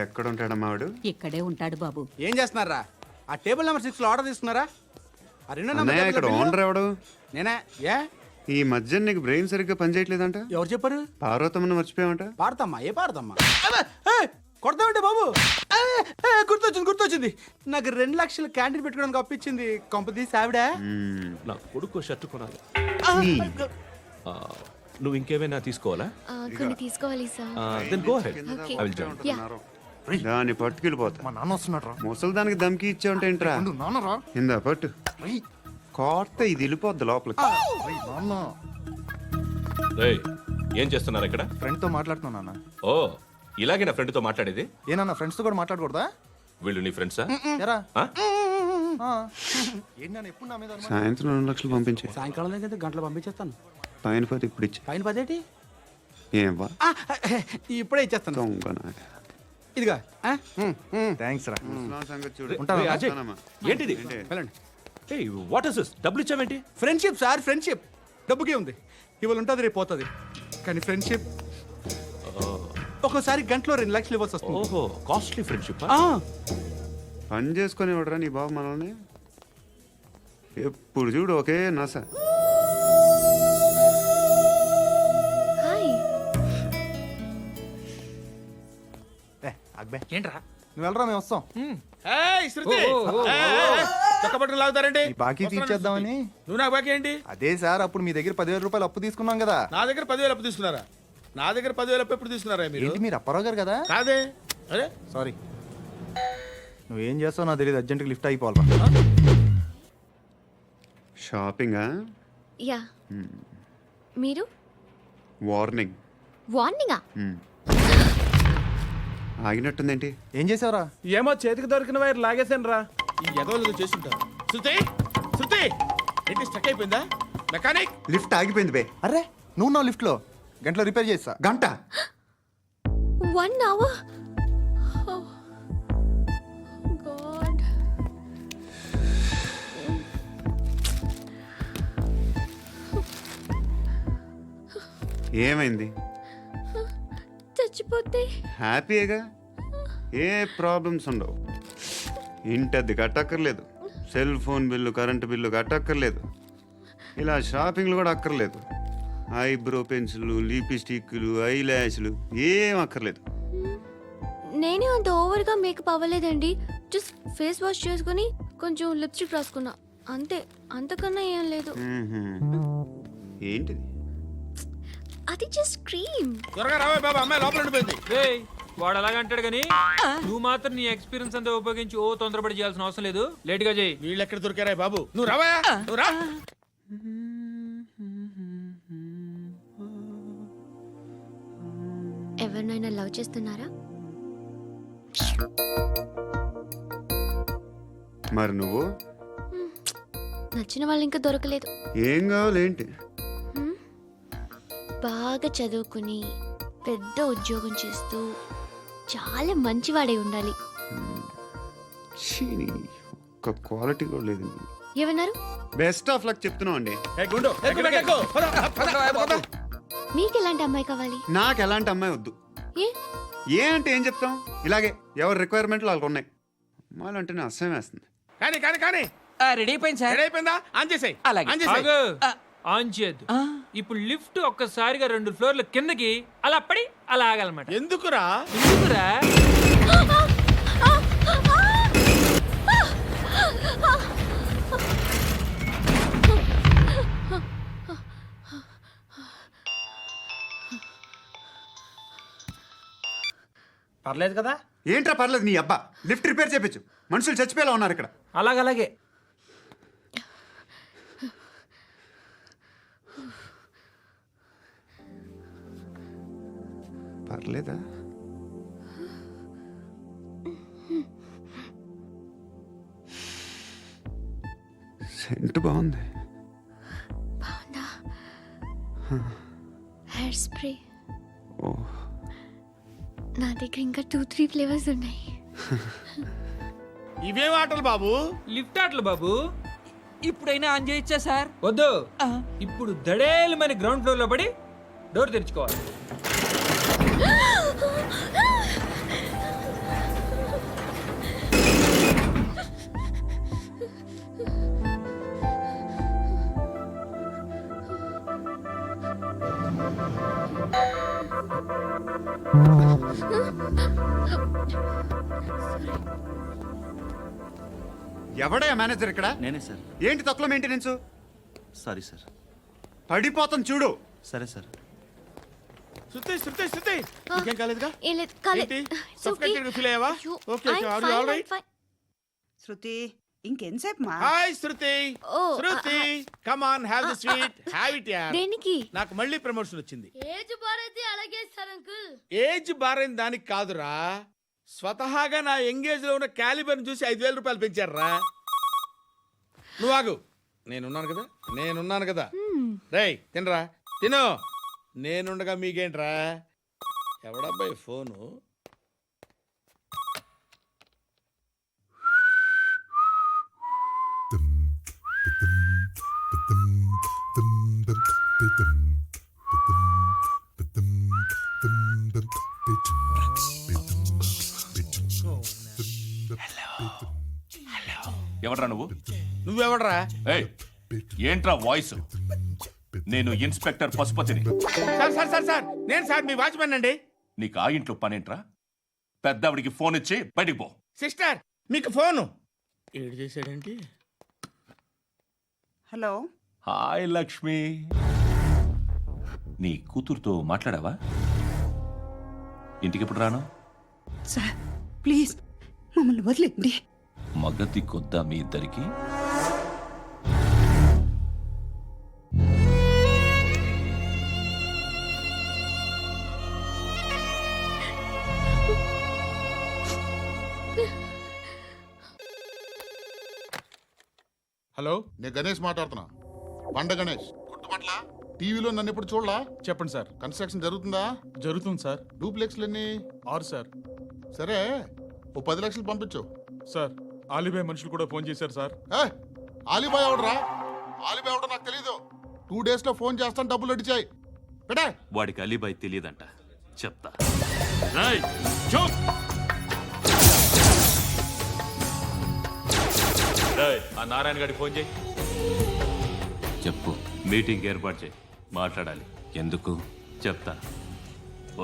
ఎక్కడ ఉంటాడమ్మా వాడు? ఇక్కడే ఉంటాడు బాబు. ఏం చేస్తున్నారా? ఆ టేబుల్ నెంబర్ 6 లో ఆర్డర్ తీసుకున్నారా? ఆ రెండో అన్నయ్య, ఇక్కడ నెంబర్ ఓనర్ ఎవడు? నేనే. ఏ ఈ మధ్య నీకు బ్రెయిన్ సరిగ్గా పనిచేయట్లేదంట. ఎవరు చెప్పారు? పార్వతమ్మను మర్చిపోయామంట. పాడతామ్మా, ఏ పాడతామ్మా? కొడతామంటే బాబు. గుర్తొచ్చింది. నాకు 2 లక్షలు క్యాంటీన్ పెట్టుకోవడానికి అప్పించింది కొంపతీసి ఆవిడ. నా కొడుకు షర్ట్ కొనాలి. నువ్వు ఇంకేమైనా తీసుకోవాలా? కొన్ని తీసుకోవాలి sir. Then go ahead. Okay. I will join. దాన్ని పట్టుకెళ్ళిపోతా. మా నాన్న వస్తున్నాడు రా. ముసలి దానికి దమ్కి ఇచ్చావంటే ఏంట్రా? నాన్న రా. ఇందా పట్టు. కోర్త ఇది వెళ్ళిపోద్ది లోపలికి. నాన్న రేయ్, ఏం చేస్తున్నారు ఇక్కడ? ఫ్రెండ్ తో మాట్లాడుతున్నా నాన్న. ఓ, ఇలాగే నా ఫ్రెండ్ తో మాట్లాడేది? ఏనన్నా ఫ్రెండ్స్ తో కూడా మాట్లాడకూడదా? వీళ్ళు నీ ఫ్రెండ్సా? ఎరా ఆ? ఏంటి నాన్న ఎప్పుడు నా మీద అనుమానం? సాయంత్రం 2 లక్షలు పంపించే. సాయంకాలం దగ్గర గంటలు పంపించేస్తాను. పైన పోతే ఇప్పుడు ఇచ్చే. పైన 10 ఏం వా ఇప్పుడే ఇచ్చేస్తాను. దొంగనా. ఇదిగా థ్యాంక్స్ రా. ముసలాం సంగతి చూడు. ఉంటాను. రేయ్, అజయ్, వస్తానమ్మా. ఏంటిది? వెళ్ళండి. ఏయ్, వాట్ ఇస్ దిస్? డబ్బులు ఇచ్చావేంటి? Friendship sir, friendship. డబ్బుకే ఉంది, ఇవాళ ఉంటుంది రేపు పోతుంది. కానీ ఫ్రెండ్షిప్ ఒక్కోసారి గంటలో 2 లక్షలు ఇవ్వాల్సి వస్తుంది. ఓహో, కాస్ట్లీ ఫ్రెండ్షిప్. పని చేసుకొని ఇవ్వడరా నీ బాబు మనల్ని? ఎప్పుడు చూడు ఒకే నస. హాయ్. అక్బే ఏంట్రా? నువ్వు వెళ్ళరా, మేము వస్తాం. చక్కబట్టలు లాగుతారండి. ఈ బాకీ తీర్చేద్దామని. నువ్వు నాకు బాకీ ఏంటి? అదే సార్, అప్పుడు మీ దగ్గర 10,000 రూపాయలు అప్పు తీసుకున్నాం కదా. నా దగ్గర 10,000 అప్పు తీసుకున్నారా? నా దగ్గర 10,000 అప్పు ఎప్పుడు తీసుకున్నారా మీరు? ఏంటి మీరు అప్పారావు గారు కదా? కాదే. అరే సారీ. నువ్వేం చేస్తావు నాకు తెలియదు, అర్జెంట్గా లిఫ్ట్ అయిపోవాలి. షాపింగా? యా. మీరు వార్నింగ్. వార్నింగా? ఆగినట్టుందేంటి? ఏం చేసావురా? ఏమో చేతికి దొరికిన వైర్ లాగేసాను రా. ఈ ఎగవలు చేస్తుంటారు. శృతి ఏంటి స్టక్ అయిపోయిందా? మెకానిక్. లిఫ్ట్ ఆగిపోయింది బే. అరే నువ్వు నా లిఫ్ట్ లో గంటలో రిపేర్ చేస్తా. గంట? 1 hour. Oh God. ఏమైంది? చచ్చిపోతే హ్యాపీగా, ఏ ప్రాబ్లమ్స్ ఉండవు. ఇంటద్ది కట్టక్కర్లేదు, cell phone bill, current bill కట్టక్కర్లేదు, ఇలా షాపింగ్లు కూడా అక్కర్లేదు. ఐబ్రో పెన్సిల్, లిప్స్టిక్లు, ఐ ల్యాష్లు ఏం అక్కర్లేదు. నేనే అంత ఓవర్గా మేకప్ అవ్వలేదండి. జస్ట్ ఫేస్ వాష్ చేసుకుని కొంచెం లిప్స్టిక్ రాసుకున్నా అంతే. అంతకన్నా ఏం లేదు. ఏంటిది? అది జస్ట్ క్రీమ్. త్వరగా రావే బాబా, అమ్మాయి లోపల ఉండిపోయింది. రేయ్, వాడు అలాగంటాడు కానీ నువ్వు మాత్రం నీ ఎక్స్పీరియన్స్ అంతా ఉపయోగించి తొందరపడి చేయాల్సిన అవసరం లేదు. లేట్ గా చేయి. వీళ్ళు ఎక్కడ దొరికారా బాబు? నువ్వు రావా, నువ్వు రా. ఎవరినైనా లవ్ చేస్తున్నారా? మరి నువ్వు? నచ్చిన వాళ్ళు ఇంకా దొరకలేదు. ఏం కావాలి ఏంటి? బాగా చదువుకుని పెద్ద ఉద్యోగం చేస్తూ చాలా మంచివాడే ఉండాలి. ఒక్క క్వాలిటీ కూడా లేదు. ఏమన్నారు? బెస్ట్ ఆఫ్ లక్ చెప్తున్నావు అండి. మీకు ఎలాంటి అమ్మాయి కావాలి? నాకు ఎలాంటి అమ్మాయి వద్దు. ఏ అంటే ఏం చెప్తాం, ఇలాగే ఎవరి రిక్వైర్మెంట్లు వాళ్ళకు ఉన్నాయి. అమ్మాయిలు అంటేనే అసహ్యం వేస్తుంది. కానీ రెడీ అయిపోయింది సార్. రెడీ అయిపోయిందా? ఆన్ చేసేయ్. ఆన్ చేసేయ్. ఆగు. ఆన్ చేయద్దు. ఇప్పుడు లిఫ్ట్ ఒక్కసారిగా 2 ఫ్లోర్ల కిందకి అలా పడి అలా ఆగాలన్నమాట. ఎందుకురా? ఎందుకురా? పర్లేదు కదా? ఏంట్రా పర్లేదు నీ అబ్బా. లిఫ్ట్ రిపేర్ చేయించు. మనుషులు చచ్చిపోయేలా ఉన్నారు ఇక్కడ. అలాగే పర్లేదా? సెంట్ బాగుంది. బాగుందా? Hair spray. ఓ, నా దగ్గర ఇంకా 2-3 ఫ్లేవర్స్ ఉన్నాయి. ఇవేం ఆటలు బాబు? లిఫ్ట్ ఆటలు బాబు. ఇప్పుడైనా ఆన్ చేయొచ్చా సార్? వద్దు. ఇప్పుడు దడేలమైన గ్రౌండ్ ఫ్లోర్ లో పడి డోర్ తెరుచుకోవాలి. ఎవడయ్యా మేనేజర్ ఇక్కడ? నేనే సార్. ఏంటి తక్కువ మెయింటెనెన్స్? Sorry sir. పడిపోతాం చూడు. సరే సార్. శృతి ఇంకేం కాలేదుగా? ఏం లేదు, కాలేదు. ఏంటి? It's okay. Suffocated గా feel అయ్యావా? అయ్యో, Okay, I'm are you fine, all I'm right? fine. శృతి ఇంకెంతసేపు మా hi Shruti. Oh, Shruti come on have the sweet. Have it యార్. దేనికి? నాకు మళ్ళీ ప్రమోషన్ వచ్చింది. ఏజ్ బారైతే అలాగే సార్ అంకుల్. ఏజ్ బారైన దానికి కాదురా, స్వతహాగా నా ఎంగేజ్ లో ఉన్న క్యాలిబర్ చూసి 5,000 రూపాయలు పెంచారా. నువ్వు ఆగు, నేనున్నాను కదా. రేయ్ తినరా, తిను. నేనుండగా మీకేంట్రా? ఎవడబ్బాయి ఫోను? ఎవడ్రా నువ్వు? నువ్వెవడరా? ఏయ్, ఏంట్రా వాయిస్? నేను ఇన్స్పెక్టర్ పశుపతిని. సార్ నేను సార్ మీ వాచ్మెన్ అండి. నీకు ఆ ఇంట్లో పనేంట్రా? పెద్దవిడికి ఫోన్ ఇచ్చి బయటికి పో. సిస్టర్ మీకు ఫోను. ఏడు చేశాడేంటి? హలో హాయ్ లక్ష్మి, నీ కూతురుతో మాట్లాడావా? ఇంటికి రాను? సార్ ప్లీజ్ మమ్మల్ని వదిలేండి. మగతి కొద్దా మీ ఇద్దరికి? హలో, నేను గణేష్ మాట్లాడుతున్నా. బండ గణేష్ గుర్తుపట్ల? టీవీలో నన్ను ఎప్పుడు చూడలా? చెప్పండి సార్. కన్స్ట్రక్షన్ జరుగుతుందా? జరుగుతుంది సార్. డూప్లెక్స్లు ఎన్ని? 6 సార్. సరే, ఓ 10 లక్షలు పంపించు. సార్ ఆలిబాయ్ మనుషులు కూడా ఫోన్ చేశారు సార్. ఆలిబాయ్ ఎవడరా? ఆలిబాయ్ ఎవడో నాకు తెలీదు. 2 days లో ఫోన్ చేస్తాను, డబ్బులు అడిచాయి. బేటా వాడికి అలీబాయ్ తెలియదంట, చెప్తా. ఆ నారాయణ గారికి ఫోన్ చేయి. చెప్పు. మీటింగ్ ఏర్పాటు చేయి, మాట్లాడాలి. ఎందుకు చెప్తా.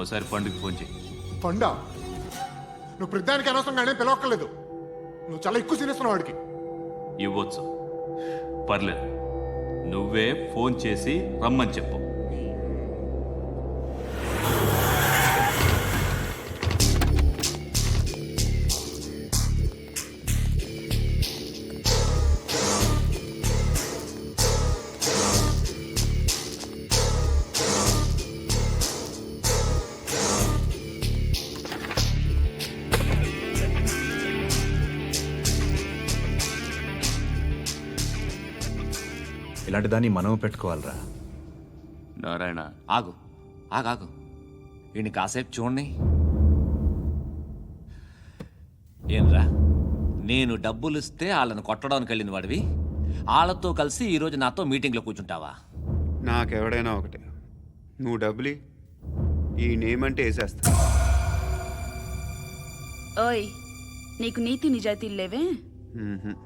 ఓసారి పండుగ ఫోన్ చేయి. పండా, నువ్వు ప్రతిదానికి అనవసరంగానే పిలవక్కర్లేదు. నువ్వు చాలా ఎక్కువ సీనిస్తున్నావు వాడికి. ఇవ్వచ్చు, పర్లేదు. నువ్వే ఫోన్ చేసి రమ్మని చెప్పు. ఇలాంటి దాన్ని మనం పెట్టుకోవాలరా. నారాయణ, ఆగు ఆగాగు, ఈయన కాసేపు చూడండి. ఏంరా, నేను డబ్బులు ఇస్తే వాళ్ళని కొట్టడానికి వెళ్ళిన వాడివి, వాళ్ళతో కలిసి ఈరోజు నాతో మీటింగ్లో కూర్చుంటావా? నాకెవడైనా ఒకటే, నువ్వు డబ్బులి, ఈ నేమ్ అంటే వేసేస్తా. ఓయ్, నీకు నీతి నిజాయితీలు లేవే, మ్మ్హ్మ్.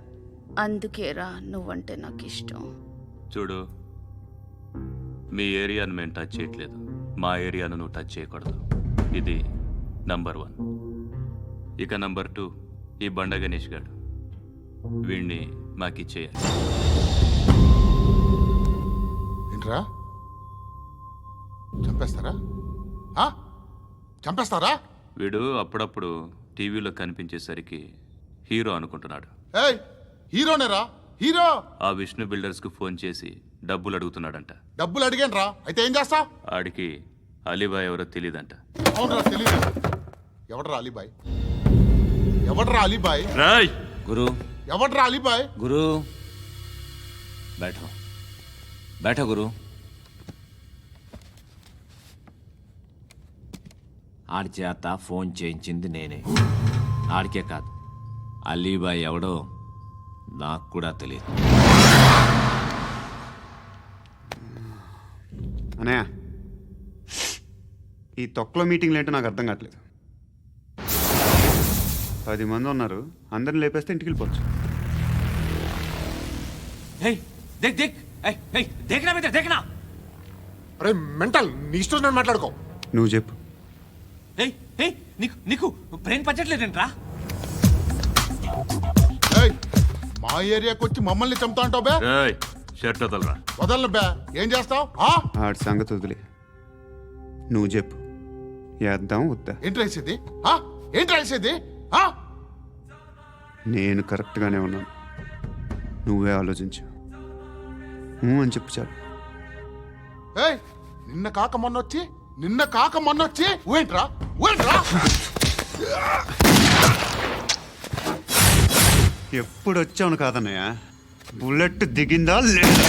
అందుకేరా నువ్వంటే నాకు ఇష్టం. చూడు, మీ ఏరియాను మేము టచ్ చేయట్లేదు, మా ఏరియాను నువ్వు టచ్ చేయకూడదు. ఇది నంబర్ 1. ఇక నంబర్ 2, ఈ బండ గణేష్ గారు, వీణ్ణి మాకిచ్చేయాలి. ఏంట్రా, చంపేస్తారా? చంపేస్తారా? వీడు అప్పుడప్పుడు టీవీలో కనిపించేసరికి హీరో అనుకుంటున్నాడు. ఏయ్, హీరోనేరా, హీరో. ఆ విష్ణు బిల్డర్స్కు ఫోన్ చేసి డబ్బులు అడుగుతున్నాడంట. డబ్బులు అడిగాను రా, అయితే ఏం చేస్తా? ఆడికి అలీబాయ్ ఎవరో తెలియదంట. అవునరా, తెలీదు. ఎవడరా అలీబాయ్? ఎవడరా అలీబాయ్? రాయ్ గురు, ఎవడరా అలీబాయ్? గురు బైఠో బైఠో గురు. ఆడి చేత ఫోన్ చేయించింది నేనే. ఆడికే కాదు, అలీబాయ్ ఎవడో నాకు కూడా తెలియదు. అనయ్య, ఈ తొక్కలో మీటింగ్లు ఏంటో నాకు అర్థం కావట్లేదు. 10 మంది ఉన్నారు, అందరిని లేపేస్తే ఇంటికి వెళ్ళిపోవచ్చు. అరే మెంటల్, నీ ఇష్టం నేను మాట్లాడుకో. నువ్వు చెప్పు, ఏయ్ ఏయ్ నీకు నీకు బ్రెయిన్ పచ్చట్లేదంట్రా? ఏయ్, మా ఏరియాకి వచ్చి మమ్మల్ని చంపుతా అంటావు బే? రేయ్ షర్ట్ వదలరా. వదలను బే. ఏం చేస్తావు? ఆడి సంగతి వదిలే, నువ్వు చెప్పు, వేద్దాం వద్దా? ఏంటి రాసేది? ఏంటి రాసేది? నేను కరెక్ట్గానే ఉన్నాను, నువ్వే ఆలోచించు. అని చెప్పు చాలు. ఏయ్, నిన్న కాక మొన్నొచ్చి ఊయంట్రా. ఎప్పుడు వచ్చావును కాదన్నయ్య, బుల్లెట్ దిగిందా లేదా?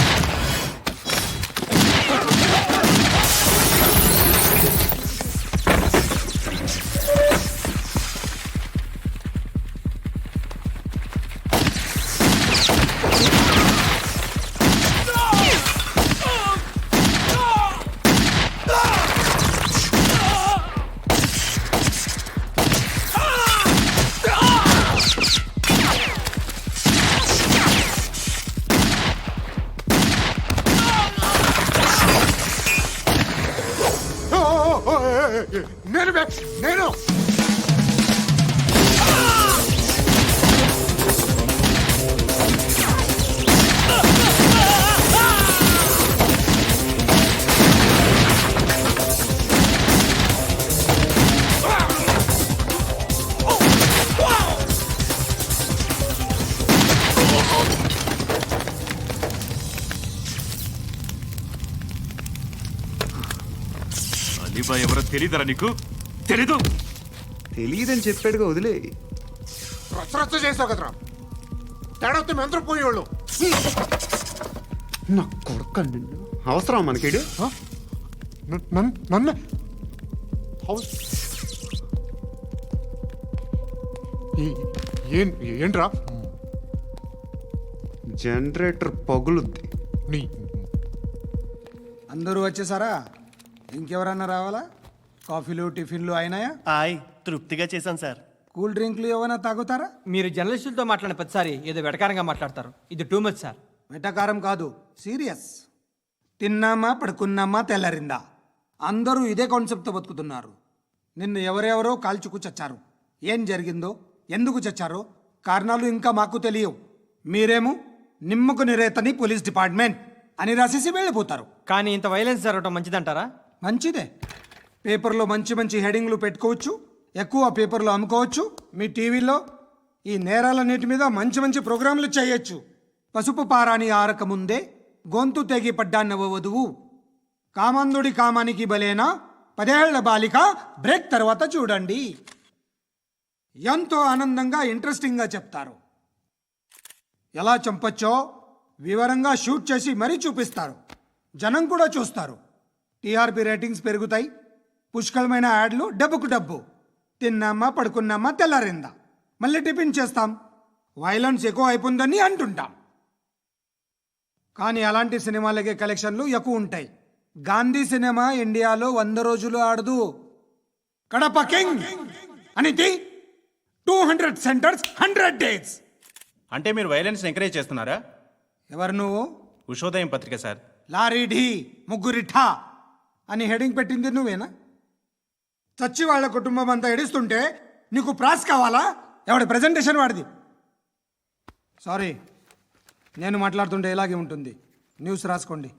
నేను అలీబాయ్ ఎవరో తెలీదరా నీకు? తెలీదు? తెలియదని చెప్పాడుగా, వదిలే. రచ్చ చేసావు కదరా. తేడా వస్తే మెంతరం పోయేవాళ్ళు. నా కొడుక, నిన్ను అవసరం మనకిడు. నన్ను ఏంట్రా? జనరేటర్ పగులుద్ది. నీ అందరూ వచ్చేసారా? ఇంకెవరన్నా రావాలా? కాఫీలు టిఫిన్లు అయినాయా? తృప్తిగా చేశాను సార్. కూల్ డ్రింక్లు ఏమైనా తాగుతారా? మీరు జర్నలిస్టులతో మాట్లాడిన ప్రతిసారి ఏదో వెటకారంగా మాట్లాడతారు. ఇది టూ మచ్ సార్. వెటకారం కాదు, సీరియస్. తిన్నామా పడుకున్నామా తెల్లరిందా, అందరూ ఇదే కాన్సెప్ట్తో బతుకుతున్నారు. నిన్ను ఎవరెవరో కాల్చుకు చచ్చారు. ఏం జరిగిందో, ఎందుకు చచ్చారో కారణాలు ఇంకా మాకు తెలియవు. మీరేమో నిమ్మకు నిరేతని పోలీస్ డిపార్ట్మెంట్ అని రాసేసి వెళ్ళిపోతారు. కానీ ఇంత వైలెన్స్ జరగడం మంచిదంటారా? మంచిదే. పేపర్లో మంచి మంచి హెడింగ్లు పెట్టుకోవచ్చు, ఎక్కువ పేపర్లు అమ్ముకోవచ్చు. మీ టీవీలో ఈ నేరాలన్నిటి మీద మంచి మంచి ప్రోగ్రాంలు చేయొచ్చు. పసుపు పారాని ఆరక ముందే గొంతు తెగి పడ్డాన్నవ వధువు, కామందుడి కామానికి బలేనా 10 ఏళ్ల బాలిక బ్రేక్ తర్వాత చూడండి. ఎంతో ఆనందంగా ఇంట్రెస్టింగ్గా చెప్తారు. ఎలా చంపచ్చో వివరంగా షూట్ చేసి మరీ చూపిస్తారు. జనం కూడా చూస్తారు. టీఆర్పీ రేటింగ్స్ పెరుగుతాయి. పుష్కలమైన యాడ్లు, డబ్బుకు డబ్బు. తిన్నామా పడుకున్నామా తెల్లారిందా, మళ్ళీ టిఫిన్ చేస్తాం. వైలెన్స్ ఎక్కువ అయిపోయిందని అంటుంటాం. కానీ అలాంటి సినిమాలకే కలెక్షన్లు ఎక్కువ ఉంటాయి. గాంధీ సినిమా ఇండియాలో 100 రోజులు ఆడదు. కడప కింగ్ అనేది 200 సెంటర్స్ 100 డేస్. అంటే మీరు వైలెన్స్ ఎంకరేజ్ చేస్తున్నారా? ఎవరు నువ్వు? ఉషోదయం పత్రిక సార్. లారీ ఢీ ముగ్గురిఠా అని హెడింగ్ పెట్టింది నువ్వేనా? చచ్చి వాళ్ళ కుటుంబం అంతా ఎడుస్తుంటే నీకు ప్రాస్ కావాలా? ఎవడి ప్రజెంటేషన్ వాడిది. సారీ, నేను మాట్లాడుతుంటే ఇలాగే ఉంటుంది. న్యూస్ రాసుకోండి.